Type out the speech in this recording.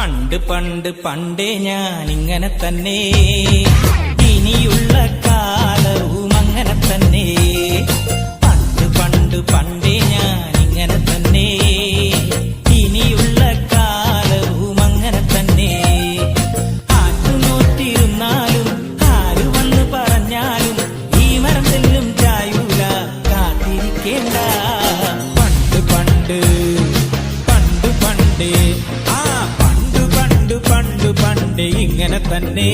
പണ്ട് പണ്ട് പണ്ടേ ഞാൻ ഇങ്ങനെ തന്നെ, ഇനിയുള്ള കാലവും അങ്ങനെ തന്നെ. പണ്ട് പണ്ട് പണ്ടേ ഞാൻ ഇങ്ങനെ തന്നെ, ഇനിയുള്ള കാലവും അങ്ങനെ തന്നെ. ആറ്റുനോറ്റിരുന്നാലും ആര് വന്ന് പറഞ്ഞാലും ഈ മരം തെല്ലും ചായൂല, കാത്തിരിക്കേണ്ട. പണ്ട് പണ്ട് പണ്ട് പണ്ട് പണ്ട് പണ്ട് ഇങ്ങനെ തന്നെ.